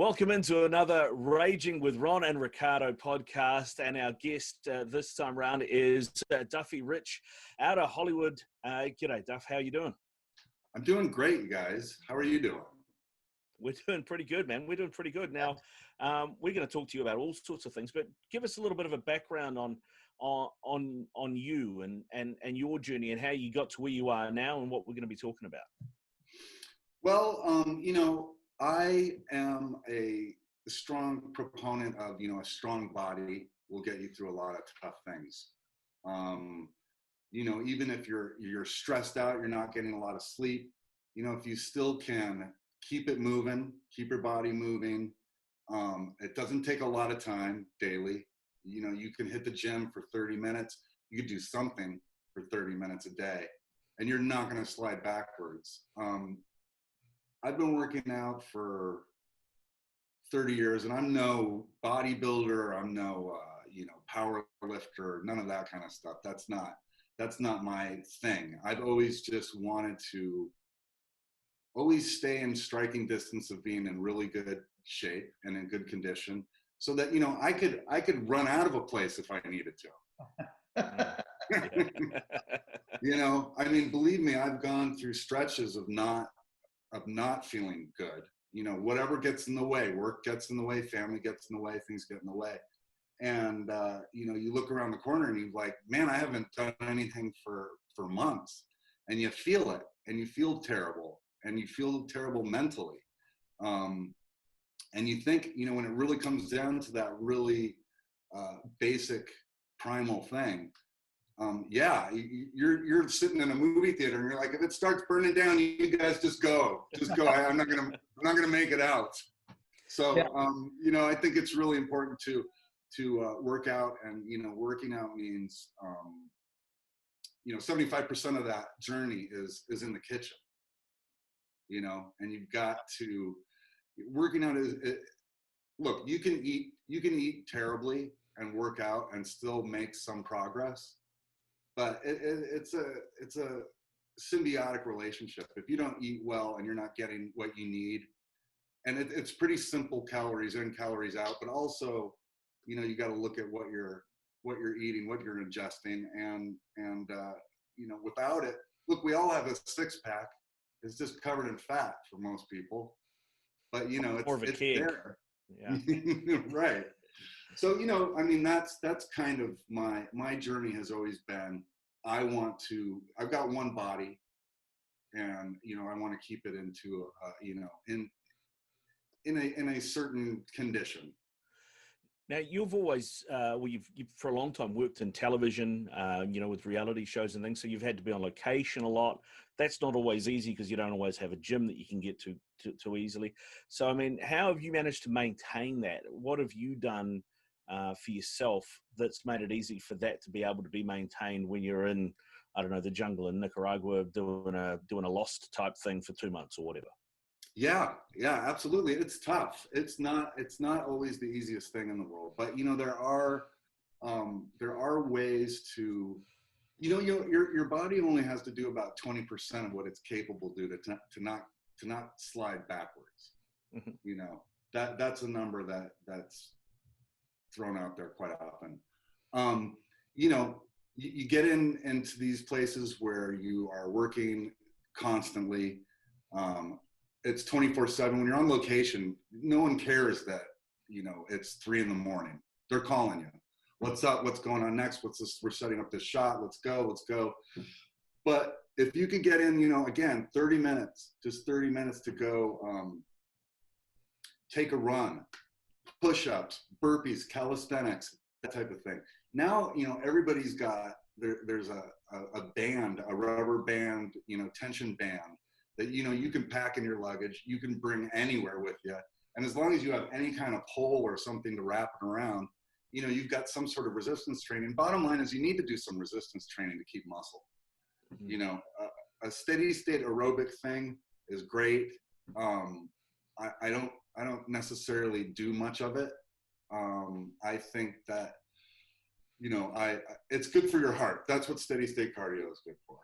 Welcome into another Raging with Ron and Riccardo podcast, and our guest this time round is Duffy Rich out of Hollywood. G'day, Duff. How you doing? I'm doing great, you guys. How are you doing? We're doing pretty good, man. We're doing pretty good. Now, we're going to talk to you about all sorts of things, but give us a little bit of a background on you and your journey and how you got to where you are now and what we're going to be talking about. Well, I am a strong proponent of, a strong body will get you through a lot of tough things. Even if you're stressed out, you're not getting a lot of sleep, if you still can keep it moving, keep your body moving. It doesn't take a lot of time daily. You can hit the gym for 30 minutes. You could do something for 30 minutes a day, and you're not going to slide backwards. I've been working out for 30 years, and I'm no bodybuilder. I'm no, power lifter, none of that kind of stuff. That's not my thing. I've always just wanted to always stay in striking distance of being in really good shape and in good condition so that, I could run out of a place if I needed to. Believe me, I've gone through stretches of not feeling good. Whatever gets in the way, work gets in the way, family gets in the way, things get in the way. And, you look around the corner and you're like, man, I haven't done anything for months. And you feel it, and you feel terrible, and you feel terrible mentally. And you think, when it really comes down to that really basic primal thing, you're sitting in a movie theater and you're like, if it starts burning down, you guys just go. I'm not gonna make it out. So yeah. I think it's really important to work out, and working out means 75% of that journey is in the kitchen. And you've got to working out look, you can eat terribly and work out and still make some progress. But it's a symbiotic relationship. If you don't eat well and you're not getting what you need, and it's pretty simple, calories in, calories out, but also, you got to look at what you're eating, what you're ingesting, and without it, look, we all have a six-pack. It's just covered in fat for most people, but it's there. Yeah. Right. So, that's kind of my journey has always been, I've got one body, and, I want to keep it into, in a certain condition. Now, you've always, you've for a long time worked in television, with reality shows and things, so you've had to be on location a lot. That's not always easy because you don't always have a gym that you can get to easily. So, how have you managed to maintain that? What have you done for yourself that's made it easy for that to be able to be maintained when you're in, I don't know, the jungle in Nicaragua doing a Lost type thing for 2 months or whatever? Yeah, absolutely. It's tough. It's not always the easiest thing in the world, but there are ways to, your body only has to do about 20% of what it's capable to to not slide backwards. Mm-hmm. That's a number that's thrown out there quite often. You get into these places where you are working constantly. It's 24/7. When you're on location, no one cares that, it's 3 a.m. They're calling you. What's up? What's going on next? What's this? We're setting up this shot. Let's go. But if you could get in, again, 30 minutes, just 30 minutes to go, take a run, push-ups, burpees, calisthenics, that type of thing. Now, everybody's got, there's a band, a rubber band, tension band that, you can pack in your luggage, you can bring anywhere with you. And as long as you have any kind of pole or something to wrap it around, you've got some sort of resistance training. Bottom line is you need to do some resistance training to keep muscle. Mm-hmm. A steady state aerobic thing is great. I don't necessarily do much of it. I think that, it's good for your heart. That's what steady state cardio is good for.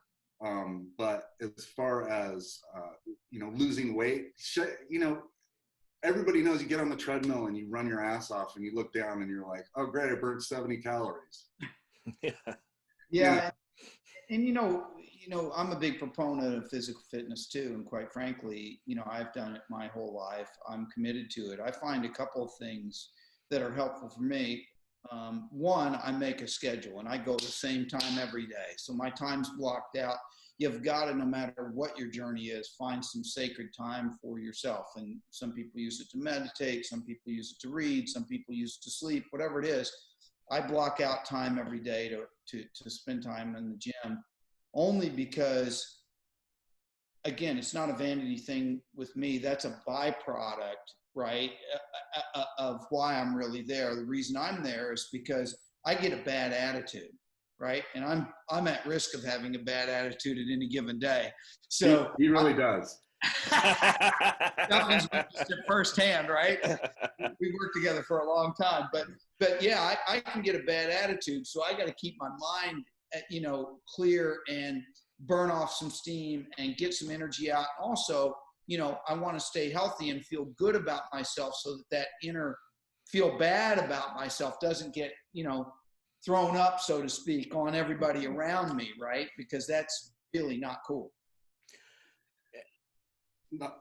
But as far as, losing weight, everybody knows you get on the treadmill and you run your ass off and you look down and you're like, oh, great, I burned 70 calories. Yeah. Yeah. And I'm a big proponent of physical fitness too. And quite frankly, I've done it my whole life. I'm committed to it. I find a couple of things that are helpful for me. One, I make a schedule and I go the same time every day. So my time's blocked out. You've got to, no matter what your journey is, find some sacred time for yourself. And some people use it to meditate. Some people use it to read. Some people use it to sleep, whatever it is. I block out time every day to spend time in the gym, only because, again, it's not a vanity thing with me. That's a byproduct, right, of why I'm really there. The reason I'm there is because I get a bad attitude, right? And I'm at risk of having a bad attitude at any given day. So he really does. Duffy's witnessed it firsthand, right? We worked together for a long time, but yeah, I can get a bad attitude, so I got to keep my mind, clear and burn off some steam and get some energy out. Also, I want to stay healthy and feel good about myself, so that inner feel bad about myself doesn't get thrown up, so to speak, on everybody around me, right? Because that's really not cool.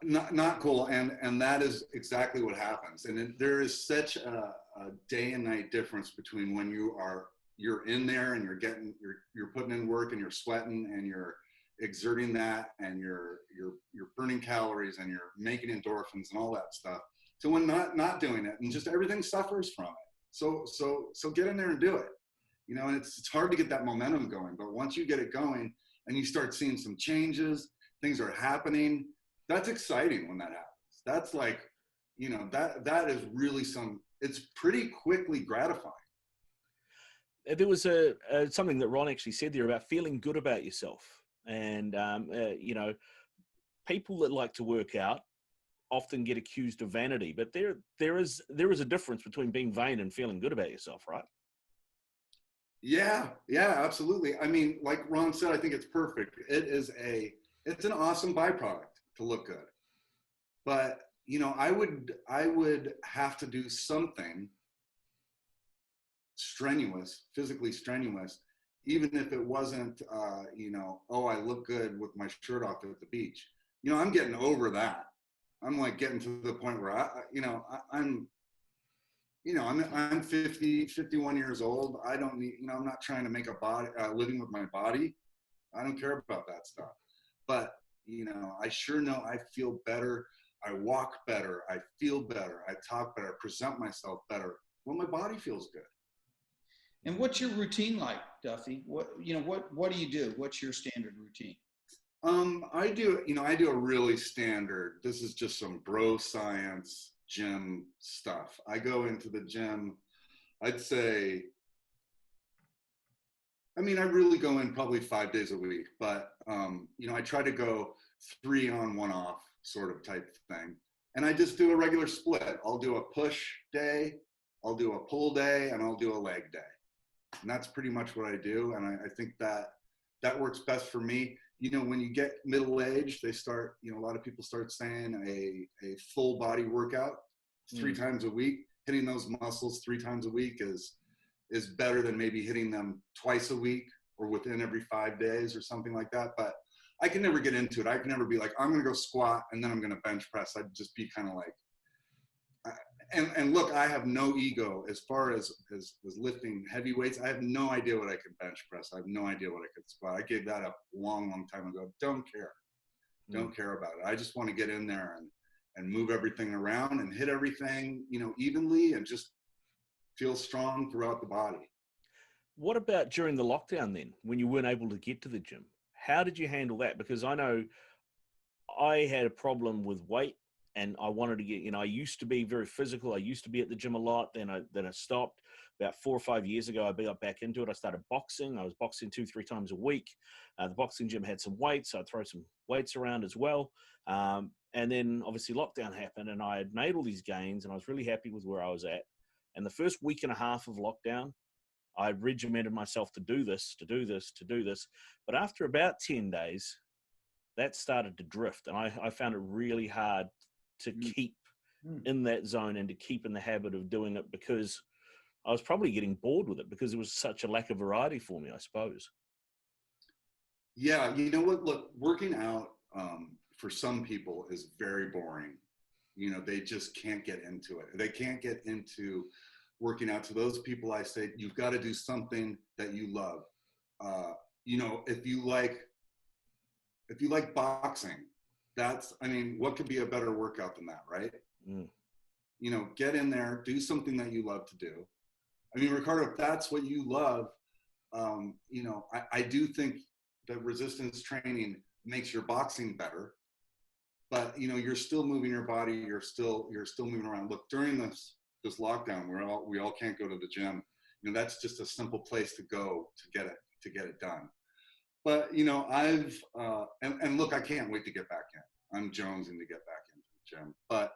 Not cool, and that is exactly what happens. And there is such a day and night difference between when you're in there and you're putting in work and you're sweating and you're exerting that and you're burning calories and you're making endorphins and all that stuff, to when not doing it and just everything suffers from it. So get in there and do it. And it's hard to get that momentum going, but once you get it going and you start seeing some changes, things are happening. That's exciting when that happens. That's like, that is really it's pretty quickly gratifying. There was something that Ron actually said there about feeling good about yourself. And, people that like to work out often get accused of vanity, but there is a difference between being vain and feeling good about yourself, right? Yeah, absolutely. I mean, like Ron said, I think it's perfect. It's an awesome byproduct to look good. But, I would have to do something strenuous, physically strenuous, even if it wasn't, oh, I look good with my shirt off at the beach. I'm getting over that. I'm like getting to the point where I'm 50, 51 years old. I don't need, I'm not trying to make a living with my body. I don't care about that stuff. But, I sure know I feel better. I walk better. I feel better. I talk better. I present myself better when my body feels good. And what's your routine like, Duffy? What do you do? What's your standard routine? I do a really standard, this is just some bro science gym stuff. I go into the gym, I'd say, I really go in probably 5 days a week, but, I try to go 3 on, 1 off sort of type thing. And I just do a regular split. I'll do a push day, I'll do a pull day, and I'll do a leg day. And that's pretty much what I do. And I think that works best for me. When you get middle-aged, they start, a lot of people start saying a full body workout 3 times a week. Hitting those muscles 3 times a week is better than maybe hitting them twice a week or within every 5 days or something like that. But I can never get into it. I can never be like, I'm going to go squat and then I'm going to bench press. I'd just be kind of like, and look, I have no ego as far as lifting heavy weights. I have no idea what I could bench press. I have no idea what I could squat. I gave that up a long, long time ago. Don't care about it. I just want to get in there and move everything around and hit everything, evenly and just feel strong throughout the body. What about during the lockdown then, when you weren't able to get to the gym? How did you handle that? Because I know I had a problem with weight. And I wanted to get, I used to be very physical. I used to be at the gym a lot. Then I stopped. About 4 or 5 years ago, I got back into it. I started boxing. I was boxing 2-3 times a week. The boxing gym had some weights, so I'd throw some weights around as well. And then obviously lockdown happened, and I had made all these gains, and I was really happy with where I was at. And the first week and a half of lockdown, I regimented myself to do this. But after about 10 days, that started to drift, and I found it really hard to keep in that zone and to keep in the habit of doing it, because I was probably getting bored with it because there was such a lack of variety for me, I suppose. Yeah, you know what? Look, working out for some people is very boring. You know, they just can't get into it. They can't get into working out. To those people, I say, you've got to do something that you love. You know, if you like boxing, I mean, what could be a better workout than that, right? Mm. You know, get in there, do something that you love to do. I mean, Riccardo, if that's what you love, you know, I do think that resistance training makes your boxing better, but you know, you're still moving your body, you're still moving around. Look, during this lockdown, we all can't go to the gym. You know, that's just a simple place to go to get it done. But you know, and look, I can't wait to get back in. I'm jonesing to get back into the gym, but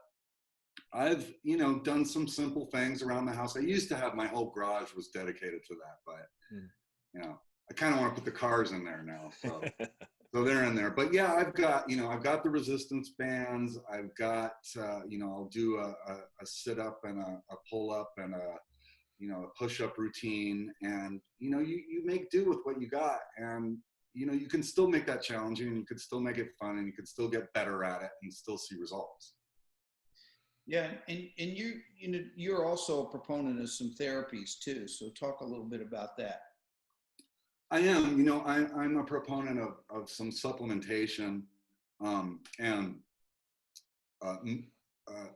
I've, you know, done some simple things around the house. I used to have my whole garage was dedicated to that, but you know, I kind of want to put the cars in there now. So, so they're in there. But yeah, I've got the resistance bands. I've got, you know, I'll do a sit up and a pull up and a push up routine. And, you know, you make do with what you got. And, you know, you can still make that challenging and you can still make it fun and you can still get better at it and still see results. Yeah, and you're also a proponent of some therapies too. So talk a little bit about that. I am. You know, I'm a proponent of some supplementation, and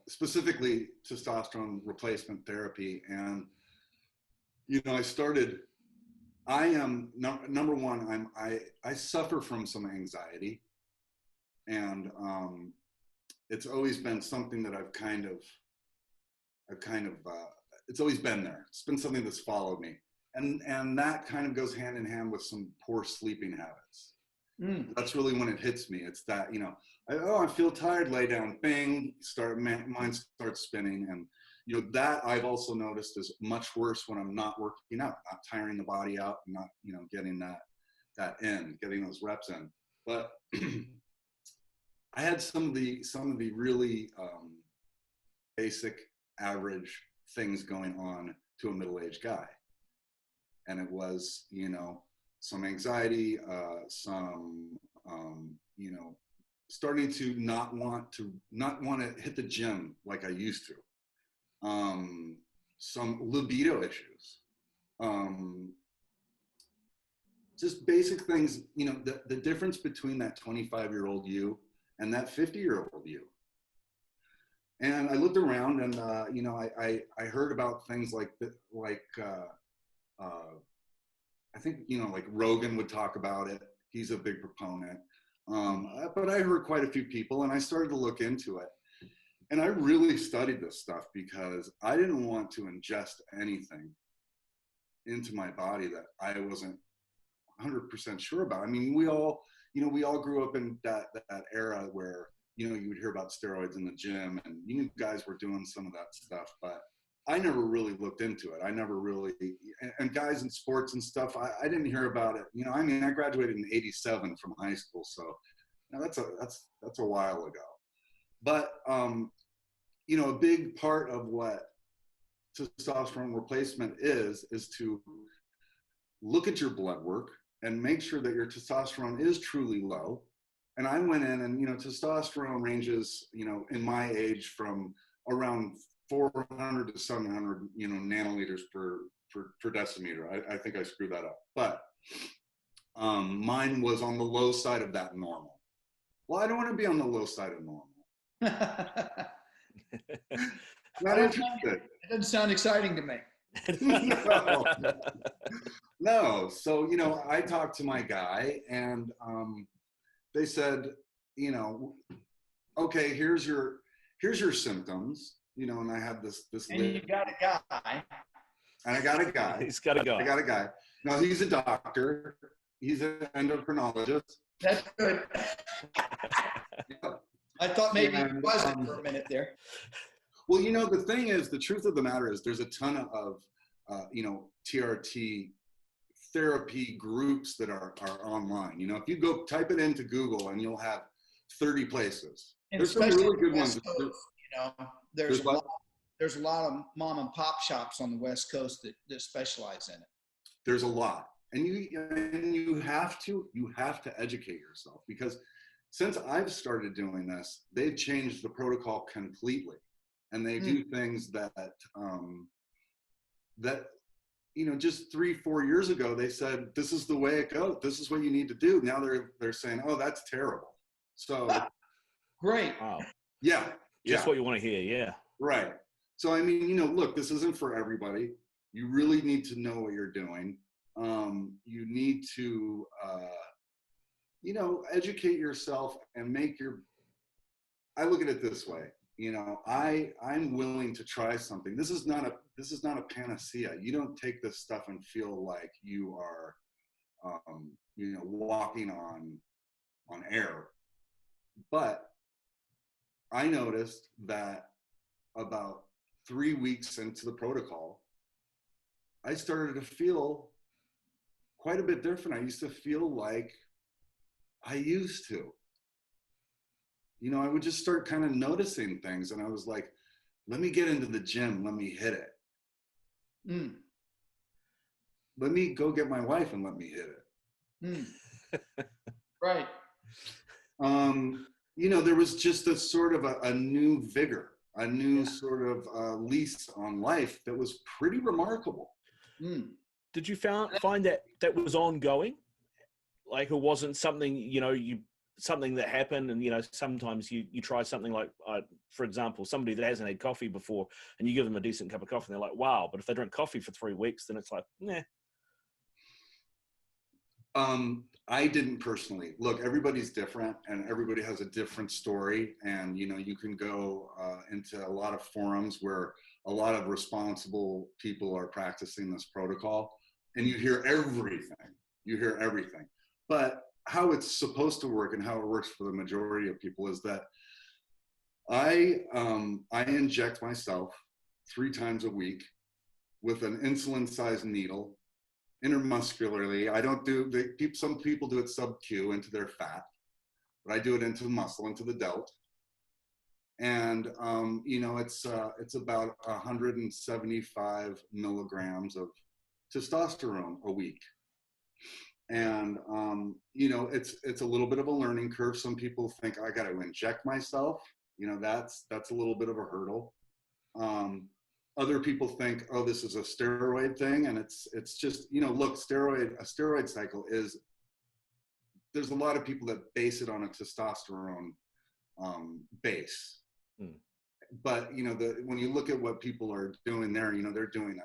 specifically testosterone replacement therapy. And you know, I am number one. I suffer from some anxiety, and it's always been something that I've kind of it's always been there. It's been something that's followed me. And that kind of goes hand in hand with some poor sleeping habits. That's really when it hits me. It's that, you know, I feel tired, lay down, bing, mind starts spinning. And, you know, that I've also noticed is much worse when I'm not working out, not tiring the body out, and not, you know, getting getting those reps in. But I had some of the really basic, average things going on to a middle-aged guy. And it was, you know, some anxiety, you know, starting to not want to hit the gym like I used to. Some libido issues. Just basic things, you know, the difference between that 25-year-old you and that 50-year-old you. And I looked around and, you know, I heard about things like I think, you know, like Rogan would talk about it. He's a big proponent. But I heard quite a few people and I started to look into it. And I really studied this stuff because I didn't want to ingest anything into my body that I wasn't 100% sure about. I mean, we all grew up in that era where, you know, you would hear about steroids in the gym and you guys were doing some of that stuff, but I never really looked into it. I never really, and guys in sports and stuff, I didn't hear about it. You know, I mean, I graduated in '87 from high school, so you know, that's a while ago. But you know, a big part of what testosterone replacement is to look at your blood work and make sure that your testosterone is truly low. And I went in and, you know, testosterone ranges, you know, in my age from around 400 to 700, you know, nanoliters per decimeter. I think I screwed that up, but mine was on the low side of that normal. Well, I don't want to be on the low side of normal. Not interested. It doesn't sound exciting to me. No. So, you know, I talked to my guy and they said, you know, okay, here's your symptoms. You know, and I had this. And you got a guy. And I got a guy. He's got a guy. I got a guy. No, he's a doctor. He's an endocrinologist. That's good. Yeah. I thought maybe he wasn't for a minute there. Well, you know, the thing is, the truth of the matter is, there's a ton of, you know, TRT therapy groups that are online. You know, if you go type it into Google, and you'll have 30 places. And there's some really good ones. You know, there's a lot of mom and pop shops on the West Coast that specialize in it. There's a lot, and you have to educate yourself, because since I've started doing this, they've changed the protocol completely, and they do things that just 3-4 years ago they said this is the way it goes, this is what you need to do. Now they're saying, oh, that's terrible. So great. Wow. Yeah. Just what you want to hear. Yeah. Right. So, I mean, look, this isn't for everybody. You really need to know what you're doing. You need to, educate yourself and I look at it this way. I'm willing to try something. This is not a panacea. You don't take this stuff and feel like you are, walking on air. But I noticed that about 3 weeks into the protocol, I started to feel quite a bit different. I used to feel like I used to. I would just start kind of noticing things, and I was like, let me get into the gym, let me hit it. Let me go get my wife and let me hit it. Right. There was just a sort of a new vigor, a new sort of lease on life that was pretty remarkable. Did you find that was ongoing? Like, it wasn't something, something that happened, and, sometimes you try something like, for example, somebody that hasn't had coffee before, and you give them a decent cup of coffee, and they're like, wow. But if they drink coffee for 3 weeks, then it's like, nah. I didn't personally. Look, everybody's different, and everybody has a different story. And, you can go into a lot of forums where a lot of responsible people are practicing this protocol, and you hear everything. But how it's supposed to work and how it works for the majority of people is that I inject myself 3 times a week with an insulin-sized needle intermuscularly. I don't some people do it sub-Q into their fat, but I do it into the muscle, into the delt. And, it's about 175 milligrams of testosterone a week. And, it's a little bit of a learning curve. Some people think I got to inject myself. That's a little bit of a hurdle. Other people think, oh, this is a steroid thing. And it's just, look, a steroid cycle is, there's a lot of people that base it on a testosterone base. But, when you look at what people are doing there, they're doing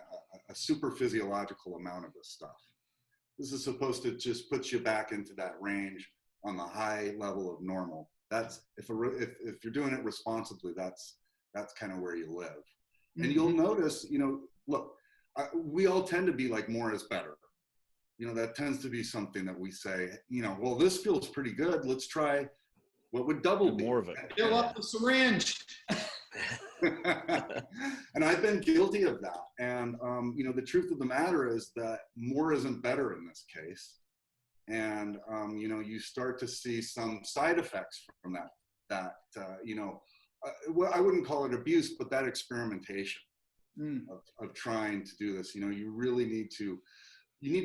a super physiological amount of this stuff. This is supposed to just put you back into that range on the high level of normal. That's, if you're doing it responsibly, that's kind of where you live. And you'll notice, look, we all tend to be like more is better. That tends to be something that we say, well, this feels pretty good. Let's try, what would double be? More of it. Fill up the syringe. And I've been guilty of that. And, the truth of the matter is that more isn't better in this case. And, you start to see some side effects from that, well, I wouldn't call it abuse, but that experimentation of trying to do this. You really need to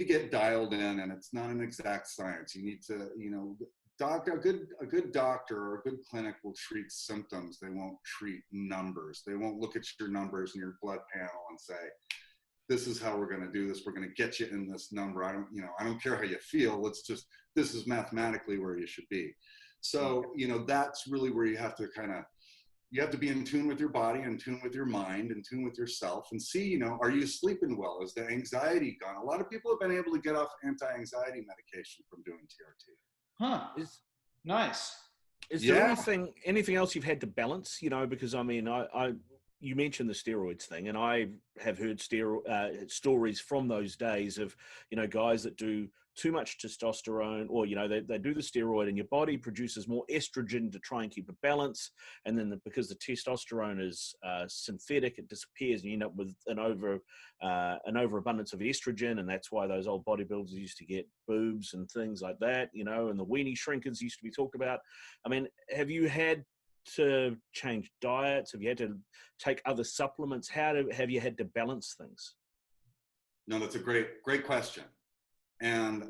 get dialed in, and it's not an exact science. You need to, a good doctor or a good clinic will treat symptoms. They won't treat numbers. They won't look at your numbers and your blood panel and say, this is how we're going to do this. We're going to get you in this number. I don't care how you feel. This is mathematically where you should be. So, that's really where you have to you have to be in tune with your body, in tune with your mind, in tune with yourself, and see, are you sleeping well? Is the anxiety gone? A lot of people have been able to get off anti-anxiety medication from doing TRT. Huh. Nice. Is there anything else you've had to balance? Because you mentioned the steroids thing, and I have heard stories from those days of, guys that do too much testosterone, or, they do the steroid and your body produces more estrogen to try and keep a balance. And then because the testosterone is synthetic, it disappears and you end up with an overabundance of estrogen. And that's why those old bodybuilders used to get boobs and things like that, and the weenie shrinkers used to be talked about. I mean, have you had to change diets? Have you had to take other supplements? Have you had to balance things? No, that's a great question. And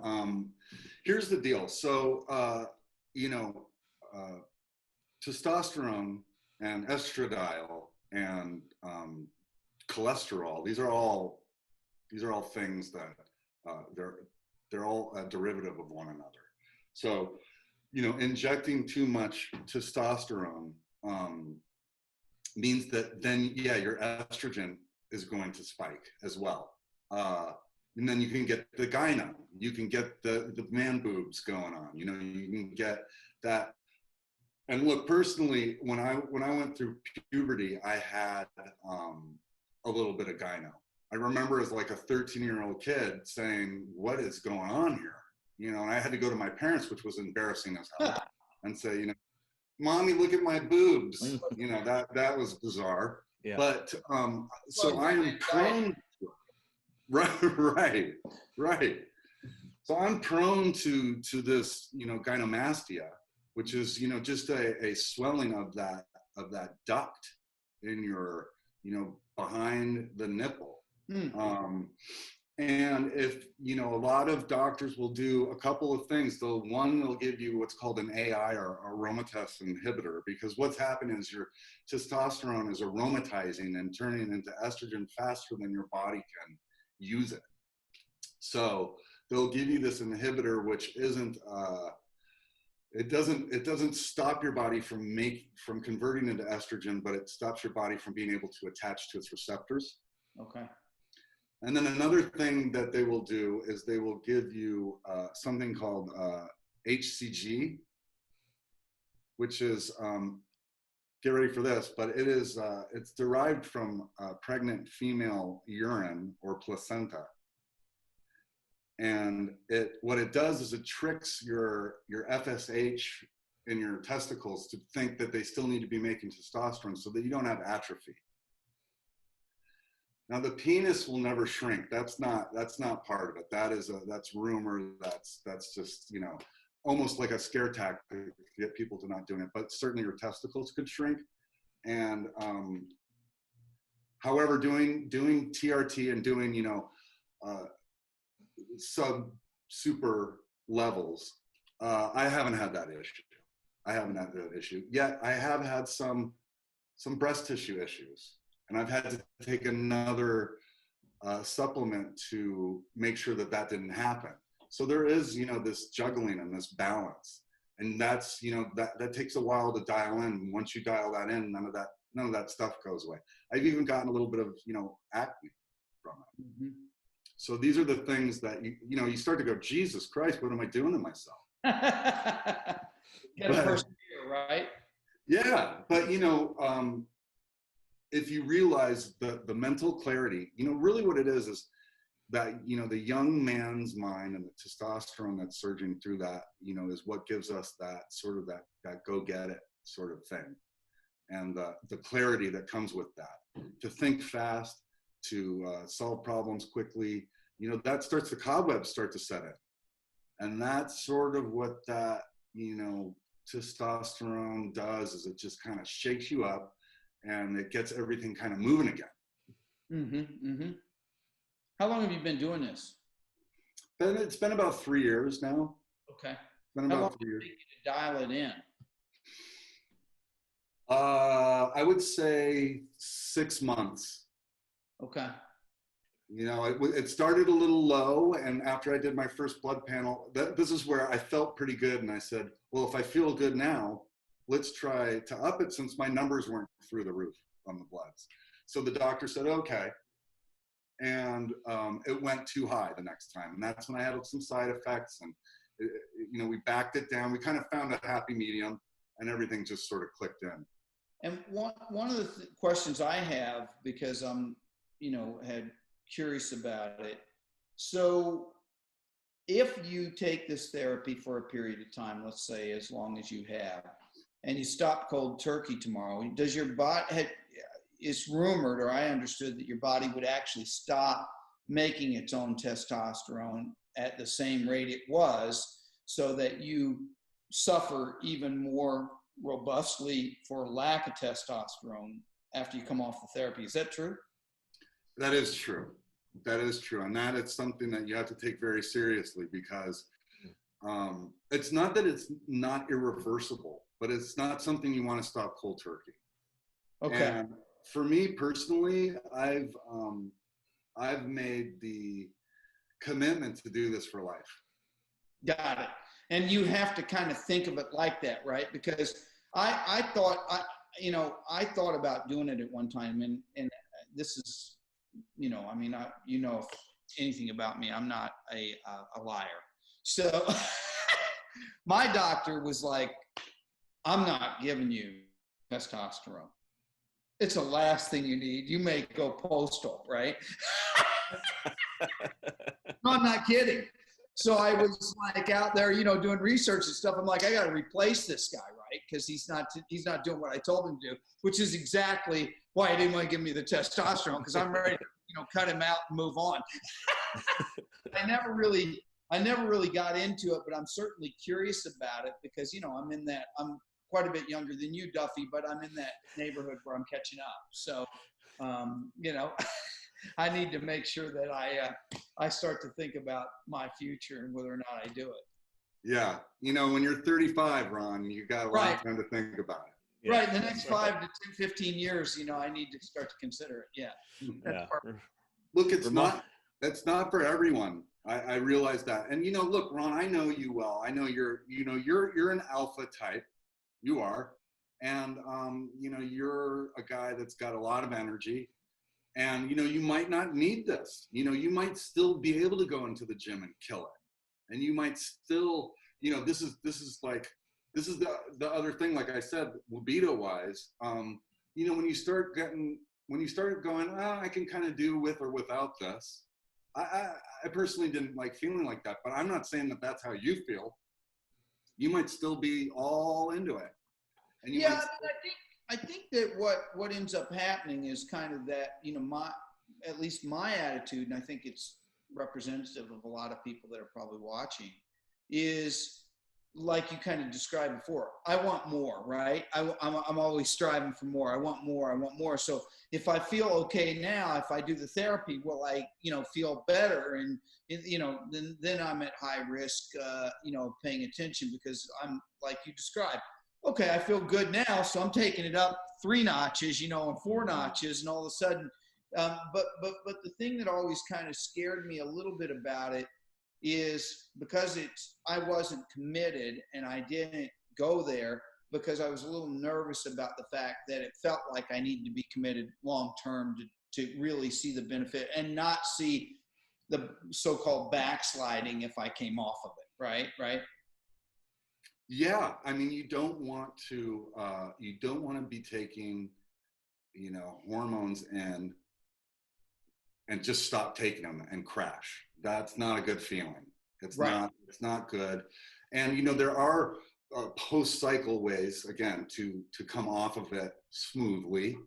here's the deal. So, testosterone and estradiol and cholesterol, these are all things that they're all a derivative of one another. So, injecting too much testosterone means that then, your estrogen is going to spike as well. And then you can get the gyno, you can get the man boobs going on, you can get that. And look, personally, when I went through puberty, I had a little bit of gyno. I remember as like a 13-year-old kid saying, what is going on here? And I had to go to my parents, which was embarrassing as hell, and say, Mommy, look at my boobs. That was bizarre. Yeah. But so I am prone. Right. So I'm prone to this, gynomastia, which is, just a swelling of that duct in your, behind the nipple. And if, a lot of doctors will do a couple of things. They'll give you what's called an AI or aromatase inhibitor, because what's happening is your testosterone is aromatizing and turning into estrogen faster than your body can use it. So they'll give you this inhibitor, which isn't, it doesn't stop your body from converting into estrogen, but it stops your body from being able to attach to its receptors. Okay. And then another thing that they will do is they will give you something called HCG, which is, get ready for this, but it's derived from pregnant female urine or placenta. And what it does is it tricks your FSH in your testicles to think that they still need to be making testosterone so that you don't have atrophy. Now the penis will never shrink. That's not part of it. That's rumor. That's just, almost like a scare tactic to get people to not doing it. But certainly your testicles could shrink. And however, doing TRT and doing, super levels, I haven't had that issue. Yet I have had some breast tissue issues. And I've had to take another supplement to make sure that didn't happen. So there is, this juggling and this balance. And that's, that takes a while to dial in. Once you dial that in, none of that stuff goes away. I've even gotten a little bit of, acne from it. Mm-hmm. So these are the things that, you start to go, Jesus Christ, what am I doing to myself? Get a persevere, right? Yeah. But, if you realize the mental clarity, really what it is that, the young man's mind and the testosterone that's surging through that, is what gives us that sort of that go get it sort of thing. And the clarity that comes with that, to think fast, to solve problems quickly, the cobwebs start to set in. And that's sort of what that, testosterone does, is it just kind of shakes you up and it gets everything kind of moving again. Mm-hmm, mm-hmm. How long have you been doing this? It's been about 3 years now. Okay. It's been about 3 years. How long did it take you to dial it in? I would say 6 months. Okay. It started a little low, and after I did my first blood panel, this is where I felt pretty good, and I said, well, if I feel good now, let's try to up it, since my numbers weren't through the roof on the bloods. So the doctor said, okay. And it went too high the next time. And that's when I had some side effects, and, we backed it down. We kind of found a happy medium, and everything just sort of clicked in. And one of the questions I have, because I'm, had curious about it. So if you take this therapy for a period of time, let's say as long as you have, and you stop cold turkey tomorrow, does your body, it's rumored, or I understood, that your body would actually stop making its own testosterone at the same rate it was, so that you suffer even more robustly for lack of testosterone after you come off the therapy. Is that true? That is true. That is true. And that is something that you have to take very seriously, because it's not that it's not irreversible, but it's not something you want to stop cold turkey. Okay. And for me personally, I've made the commitment to do this for life. Got it. And you have to kind of think of it like that, right? Because I thought about doing it at one time, and this is, I mean, if anything about me, I'm not a liar. So my doctor was like, I'm not giving you testosterone. It's the last thing you need. You may go postal, right? No, I'm not kidding. So I was like out there, doing research and stuff. I'm like, I got to replace this guy, right? Because he's not doing what I told him to do, which is exactly why he didn't want to give me the testosterone, because I'm ready to, cut him out and move on. I never really got into it, but I'm certainly curious about it because, I'm quite a bit younger than you, Duffy, but I'm in that neighborhood where I'm catching up. So, I need to make sure that I start to think about my future and whether or not I do it. Yeah. When you're 35, Ron, you got a lot of time to think about it. Yeah. Right. In the next 5 to 10, 15 years, I need to start to consider it. Yeah. Yeah. Look, that's not for everyone. I realize that. And, look, Ron, I know you well. I know you're an alpha type. You are. And, you're a guy that's got a lot of energy. And, you might not need this. You might still be able to go into the gym and kill it. And you might still, this is the other thing, like I said, libido wise, when you start going, I can kind of do with or without this. I personally didn't like feeling like that, but I'm not saying that that's how you feel. You might still be all into it. And I think that what ends up happening is kind of that, at least my attitude, and I think it's representative of a lot of people that are probably watching, is like you kind of described before. I want more, right? I'm always striving for more. I want more. So if I feel okay now, if I do the therapy, will I, feel better? And, then I'm at high risk, paying attention, because I'm like you described. Okay, I feel good now, so I'm taking it up 3 notches, and 4 notches, and all of a sudden, but the thing that always kind of scared me a little bit about it is because I wasn't committed and I didn't go there because I was a little nervous about the fact that it felt like I needed to be committed long term to really see the benefit and not see the so-called backsliding if I came off of it, right? Yeah, I mean, you don't want to be taking, hormones and just stop taking them and crash. That's not a good feeling. It's not good. And, there are post-cycle ways, again, to come off of it smoothly.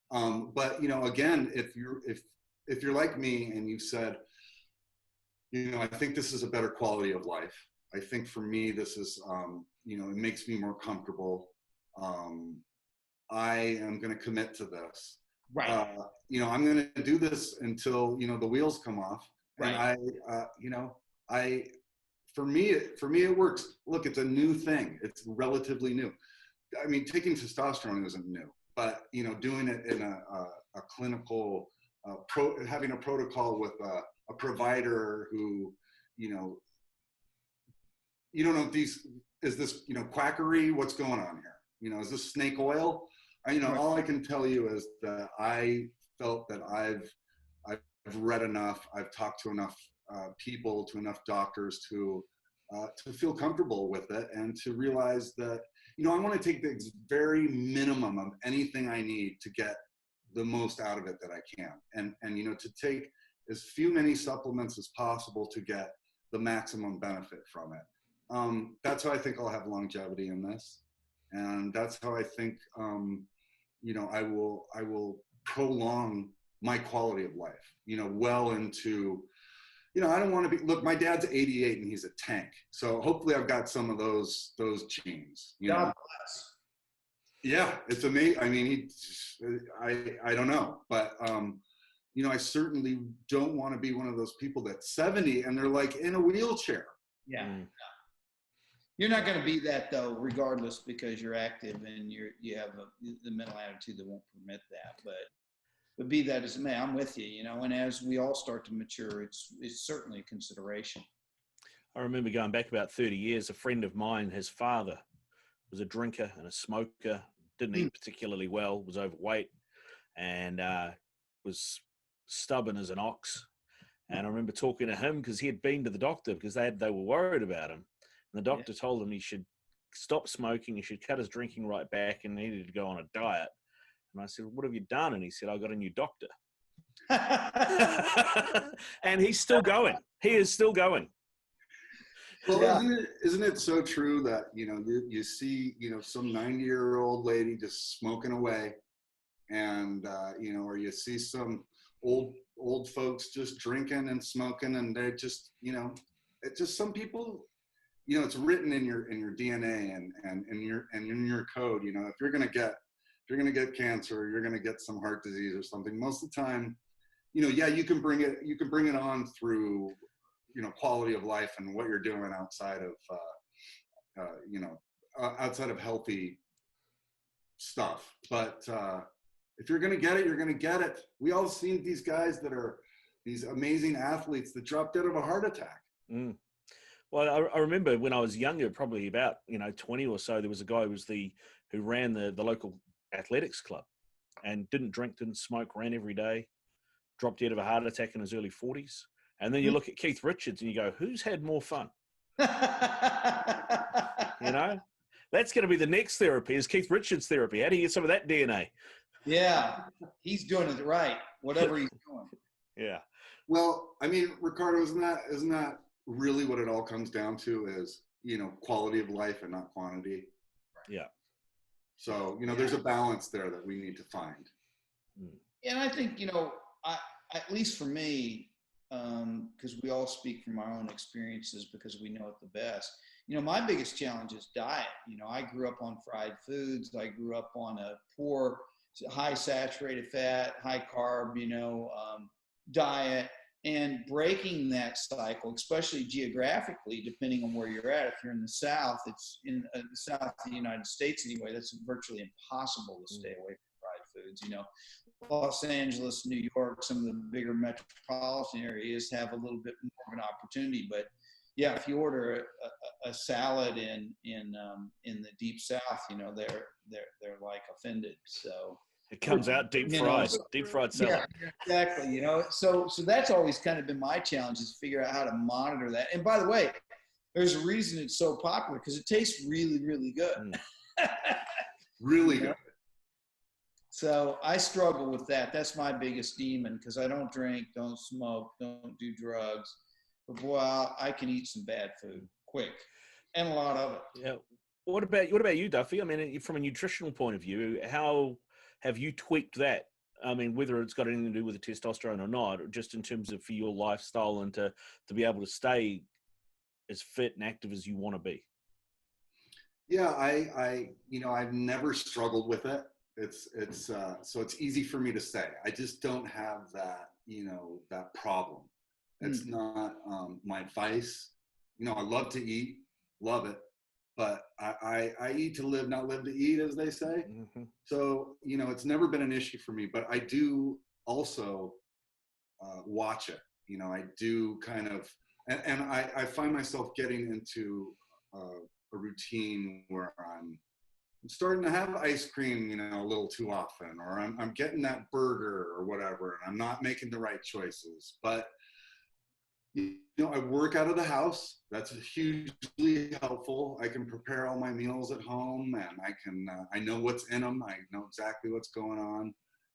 But, again, if you're like me and you said, I think this is a better quality of life. I think for me, this is, it makes me more comfortable. I am going to commit to this. Right. I'm going to do this until, the wheels come off. Right. And for me, it works. Look, it's a new thing. It's relatively new. I mean, taking testosterone isn't new, but, doing it in a clinical, having a protocol with a provider who, you don't know is this, quackery? What's going on here? Is this snake oil? All I can tell you is that I felt that I've read enough, I've talked to enough people, to enough doctors to feel comfortable with it and to realize that, I want to take the very minimum of anything I need to get the most out of it that I can. And to take as many supplements as possible to get the maximum benefit from it. That's how I think I'll have longevity in this. And that's how I think, I will prolong my quality of life, well into, I don't want to be, look, my dad's 88 and he's a tank. So hopefully I've got some of those genes. God bless. Yeah, it's amazing. I mean, I don't know, but you know, I certainly don't want to be one of those people that's 70 and they're like in a wheelchair. Yeah. You're not going to be that though, regardless, because you're active and you have the mental attitude that won't permit that. But be that as it may, I'm with you, you know. And as we all start to mature, it's certainly a consideration. I remember going back about 30 years. A friend of mine, his father, was a drinker and a smoker. Didn't eat particularly well. Was overweight, and was stubborn as an ox. And I remember talking to him because he had been to the doctor because they were worried about him. And the doctor told him he should stop smoking, he should cut his drinking right back, and he needed to go on a diet. And I said, "What have you done?" And he said, "I got a new doctor." And he's still going. He is still going. Well, isn't it so true that, you know, you see, you know, some 90-year-old lady just smoking away, and you know, or you see some old folks just drinking and smoking, and they're just, you know, it's just some people, you know, it's written in your DNA and in your code. You know, if you're gonna get cancer, or you're gonna get some heart disease or something, most of the time, you know, yeah, you can bring it on through, you know, quality of life and what you're doing outside of you know, outside of healthy stuff. But if you're gonna get it, you're gonna get it. We all seen these guys that are these amazing athletes that dropped dead of a heart attack. Mm. Well, I remember when I was younger, probably about 20 or so, there was a guy who ran the local athletics club, and didn't drink, didn't smoke, ran every day, dropped dead of a heart attack in his early 40s. And then you look at Keith Richards and you go, who's had more fun? You know, that's going to be the next therapy, is Keith Richards therapy. How do you get some of that DNA? Yeah, he's doing it right, whatever he's doing. Yeah. Well, I mean, Riccardo, isn't that really what it all comes down to, is, you know, quality of life and not quantity? Yeah. So, you know, there's a balance there that we need to find. And I think, you know, at least for me, because we all speak from our own experiences because we know it the best. You know, my biggest challenge is diet. You know, I grew up on fried foods. I grew up on a poor, high saturated fat, high carb, you know, diet, and breaking that cycle, especially geographically, depending on where you're at. If you're in the South, it's in the South of the United States anyway, that's virtually impossible to stay away from fried foods. You know, Los Angeles, New York, some of the bigger metropolitan areas have a little bit more of an opportunity. But yeah, if you order a salad in the deep South, you know, they're like offended. So it comes out deep fried salad. Yeah, exactly. You know, so that's always kind of been my challenge, is to figure out how to monitor that. And by the way, there's a reason it's so popular, because it tastes really, really good. Really good. So I struggle with that. That's my biggest demon, because I don't drink, don't smoke, don't do drugs. But boy, I can eat some bad food quick, and a lot of it. Yeah. What about you, Duffy? I mean, from a nutritional point of view, how have you tweaked that? I mean, whether it's got anything to do with the testosterone or not, or just in terms of for your lifestyle and to be able to stay as fit and active as you want to be. Yeah, I you know, I've never struggled with it. So it's easy for me to say. I just don't have that, you know, that problem. It's not my vice. You know, I love to eat, love it, but I eat to live, not live to eat, as they say. Mm-hmm. So, you know, it's never been an issue for me, but I do also watch it. You know, I do kind of, and I find myself getting into a routine where I'm starting to have ice cream, you know, a little too often, or I'm getting that burger or whatever, and I'm not making the right choices. But, you know, I work out of the house. That's hugely helpful. I can prepare all my meals at home, and I know what's in them. I know exactly what's going on.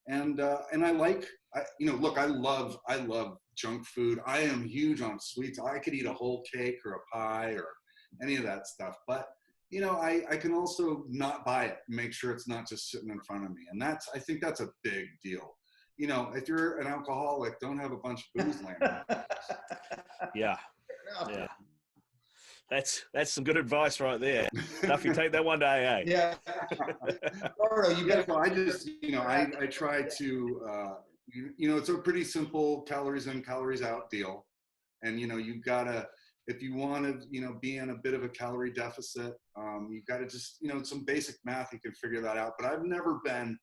And you know, look, I love junk food. I am huge on sweets. I could eat a whole cake or a pie or any of that stuff. But, you know, I can also not buy it and make sure it's not just sitting in front of me. And I think that's a big deal. You know, if you're an alcoholic, don't have a bunch of booze laying around. Yeah. Yeah. That's some good advice right there. Duffy, take that one to AA. Yeah. Riccardo, you better. So I just, I try to, it's a pretty simple calories in, calories out deal. And, you've got to, if you want to, be in a bit of a calorie deficit, you've got to just, some basic math, you can figure that out. But I've never been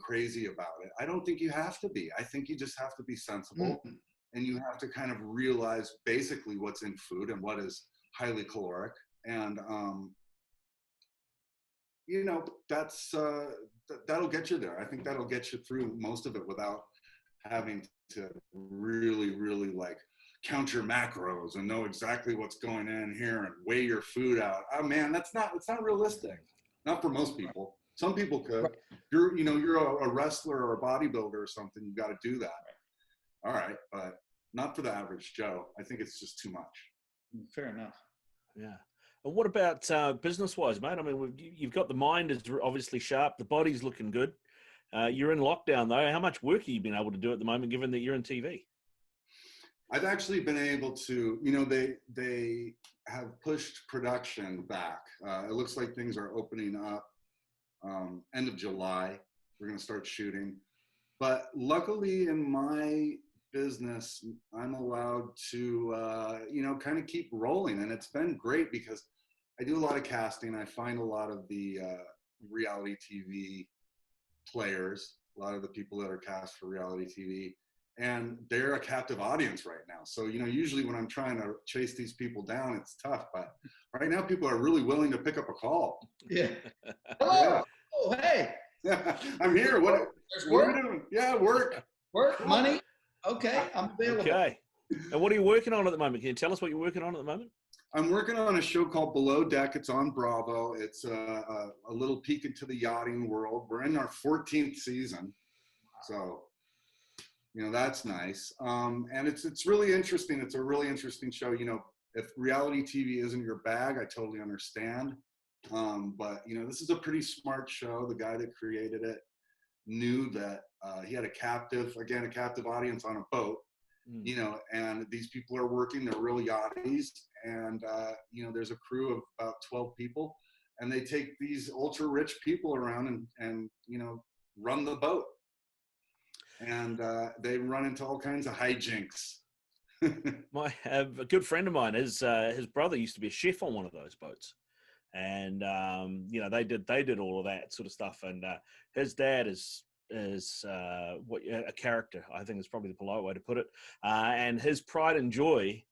crazy about it. I don't think you have to be. I think you just have to be sensible. Mm-hmm. And you have to kind of realize basically what's in food and what is highly caloric. And, that's, that'll get you there. I think that'll get you through most of it without having to really, really like count your macros and know exactly what's going in here and weigh your food out. Oh man, it's not realistic. Not for most people. Some people could. You're a wrestler or a bodybuilder or something, you got to do that. All right, but not for the average Joe. I think it's just too much. Fair enough. Yeah. And what about business-wise, mate? I mean, you've got the mind is obviously sharp. The body's looking good. You're in lockdown, though. How much work have you been able to do at the moment, given that you're in TV? I've actually been able to, they have pushed production back. It looks like things are opening up end of July. We're going to start shooting. But luckily in my business, I'm allowed to, kind of keep rolling. And it's been great because I do a lot of casting. I find a lot of the reality TV players, a lot of the people that are cast for reality TV, and they're a captive audience right now. So, usually when I'm trying to chase these people down, it's tough. But right now, people are really willing to pick up a call. Yeah. Hello. Yeah. Oh, hey. I'm here. What are we doing? Yeah, work. Work, money. Okay, I'm available. Okay. And what are you working on at the moment? Can you tell us what you're working on at the moment? I'm working on a show called Below Deck. It's on Bravo. It's a little peek into the yachting world. We're in our 14th season. So, that's nice. And it's really interesting. It's a really interesting show. If reality TV isn't your bag, I totally understand. But, this is a pretty smart show. The guy that created it knew that he had a captive audience on a boat, and these people are working, they're real yachties. And, there's a crew of about 12 people, and they take these ultra rich people around and run the boat. And they run into all kinds of hijinks. A good friend of mine, his brother used to be a chef on one of those boats. And, they did all of that sort of stuff. And his dad is a character, I think is probably the polite way to put it. And his pride and joy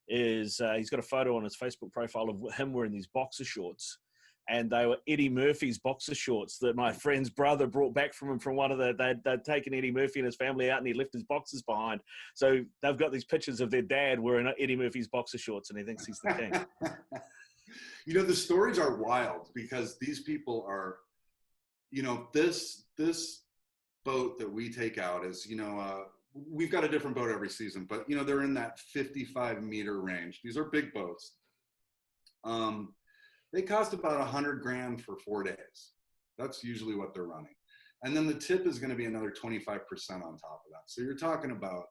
is he's got a photo on his Facebook profile of him wearing these boxer shorts. And they were Eddie Murphy's boxer shorts that my friend's brother brought back from him from one of they'd taken Eddie Murphy and his family out and he left his boxers behind. So they've got these pictures of their dad wearing Eddie Murphy's boxer shorts and he thinks he's the king. The stories are wild because these people are, this boat that we take out is, we've got a different boat every season, but, they're in that 55-meter range. These are big boats. They cost about $100,000 for 4 days. That's usually what they're running. And then the tip is going to be another 25% on top of that. So you're talking about,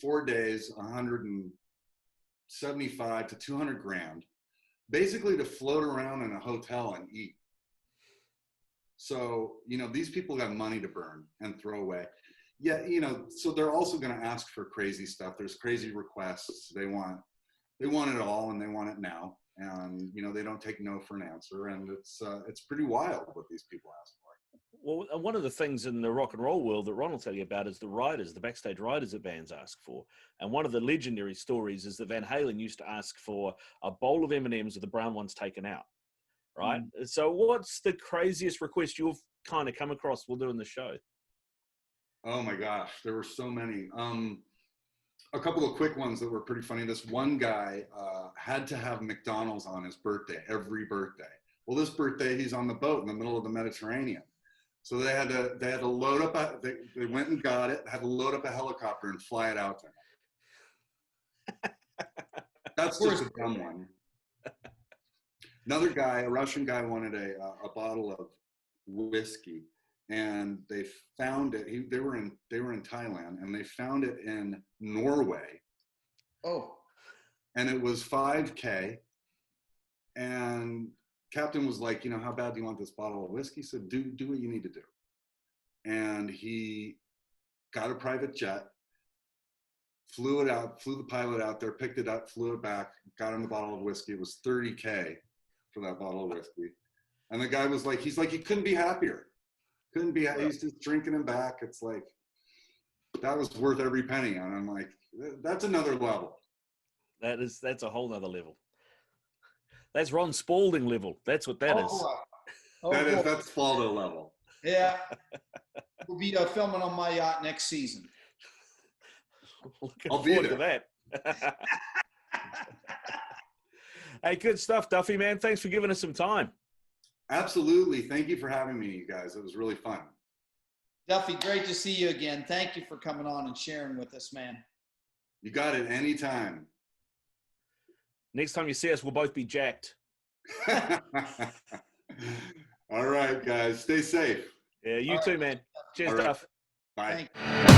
4 days, 175 to 200 grand, basically to float around in a hotel and eat. So, these people got money to burn and throw away. Yeah, so they're also going to ask for crazy stuff. There's crazy requests. They want it all and they want it now. And, they don't take no for an answer. And it's pretty wild what these people ask for. Well, one of the things in the rock and roll world that Ron will tell you about is the backstage riders that bands ask for. And one of the legendary stories is that Van Halen used to ask for a bowl of M&Ms with the brown ones taken out, right? So what's the craziest request you've kind of come across while doing the show? Oh, my gosh. There were so many. A couple of quick ones that were pretty funny. This one guy had to have McDonald's on his birthday, every birthday. Well, this birthday, he's on the boat in the middle of the Mediterranean. So they had to load up, they went and got it, had to load up a helicopter and fly it out to him. That's just a dumb one. Another guy, a Russian guy, wanted a bottle of whiskey, and they found it. They were in Thailand, and they found it in Norway. Oh. and it was 5K. And Captain was like, how bad do you want this bottle of whiskey? He said, do what you need to do. And he got a private jet, flew the pilot out there, picked it up, flew it back, got him the bottle of whiskey. It was 30K for that bottle of whiskey. And the guy was like, he couldn't be happier. He's just drinking him back. It's like, that was worth every penny. And I'm like, that's another level. That's a whole nother level. That's Ron Spaulding level. That's what that is. That's Spaulding level. Yeah. We'll be filming on my yacht next season. Looking forward to that. Hey, good stuff, Duffy, man. Thanks for giving us some time. Absolutely. Thank you for having me, you guys. It was really fun. Duffy, great to see you again. Thank you for coming on and sharing with us, man. You got it anytime. Next time you see us, we'll both be jacked. All right, guys. Stay safe. Yeah, you too, man. Cheers, right. Duff. Bye. Thank you.